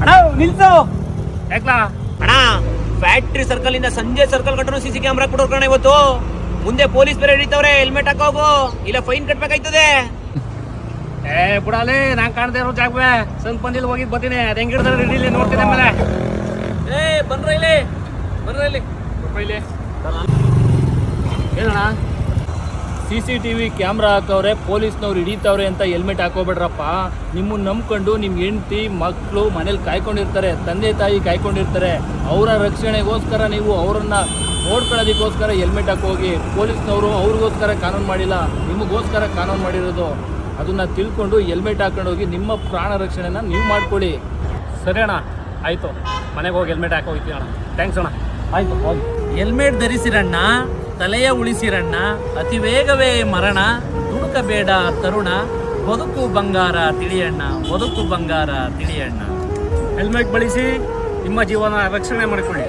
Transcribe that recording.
ಅಣ್ಣ ನಿಲ್ಸು. ಯಾಕ್ಲಾ ಅಣ್ಣ ಫ್ಯಾಕ್ಟ್ರಿ ಸರ್ಕಲ್ ಇಂದ ಸಂಜೆ ಸರ್ಕಲ್ ಕಟ್ಟನು ಸಿಸಿ ಕ್ಯಾಮ್ರಾ ಕೊಟ್ಟೋರ್ಕಣ ಇವತ್ತು. ಮುಂದೆ ಪೊಲೀಸ್ ಬೇರೆ ಹಿಡಿತವ್ರೆ, ಹೆಲ್ಮೆಟ್ ಹಾಕೋಗು ಇಲ್ಲ ಫೈನ್ ಕಟ್ಬೇಕಾಯ್ತದೆ. ಬಿಡಾಲೆ ನಾನ್ ಕಾಣದೇ ಇರೋ ಜಾಗವೇ ಸಂಗ್ ಬಂದಿಲ್ ಹೋಗಿದ್ ಬರ್ತೀನಿ. ಅದ್ ಹೆಂಗ್ ಹಿಡ್ದಾರೆ ಹಿಡೀಲಿ ನೋಡ್ತೀನಿ ಆಮೇಲೆ. ಬಂದ್ರ ಇಲ್ಲಿ ಏನಣ್ಣ CCTV ಕ್ಯಾಮ್ರಾ ಹಾಕವ್ರೆ, ಪೊಲೀಸ್ನವ್ರು ಹಿಡಿತವ್ರೆ ಅಂತ ಹೆಲ್ಮೆಟ್ ಹಾಕೋಬೇಡ್ರಪ್ಪ. ನಿಮ್ಮನ್ನ ನಂಬ್ಕೊಂಡು ನಿಮ್ಮ ಹೆಂಡತಿ ಮಕ್ಕಳು ಮನೇಲಿ ಕಾಯ್ಕೊಂಡಿರ್ತಾರೆ, ತಂದೆ ತಾಯಿ ಕಾಯ್ಕೊಂಡಿರ್ತಾರೆ. ಅವರ ರಕ್ಷಣೆಗೋಸ್ಕರ ನೀವು ಅವರನ್ನ ನೋಡ್ಕೊಳ್ಳೋದಕ್ಕೋಸ್ಕರ ಹೆಲ್ಮೆಟ್ ಹಾಕೋಗಿ. ಪೊಲೀಸ್ನವರು ಅವ್ರಿಗೋಸ್ಕರ ಕಾನೂನು ಮಾಡಿಲ್ಲ, ನಿಮಗೋಸ್ಕರ ಕಾನೂನು ಮಾಡಿರೋದು. ಅದನ್ನು ತಿಳ್ಕೊಂಡು ಹೆಲ್ಮೆಟ್ ಹಾಕೊಂಡೋಗಿ ನಿಮ್ಮ ಪ್ರಾಣ ರಕ್ಷಣೆನ ನೀವು ಮಾಡ್ಕೊಳ್ಳಿ. ಸರಿ ಅಣ್ಣ, ಆಯಿತು. ಮನೆಗೆ ಹೋಗಿ ಹೆಲ್ಮೆಟ್ ಹಾಕೋಗ್ತೀವಿ ಅಣ್ಣ. ಥ್ಯಾಂಕ್ಸ್ ಅಣ್ಣ. ಆಯ್ತು ಹೋಗಿ. ಹೆಲ್ಮೆಟ್ ಧರಿಸಿರಣ್ಣ, ತಲೆಯ ಉಳಿಸಿರಣ್ಣ, ಅತಿ ವೇಗವೇ ಮರಣ, ದುಡುಕಬೇಡ ತರುಣ, ಬದುಕು ಬಂಗಾರ ತಿಳಿಯಣ್ಣ, ಬದುಕು ಬಂಗಾರ ತಿಳಿಯಣ್ಣ. ಹೆಲ್ಮೆಟ್ ಬಳಸಿ ನಿಮ್ಮ ಜೀವನ ರಕ್ಷಣೆ ಮಾಡಿಕೊಳ್ಳಿ.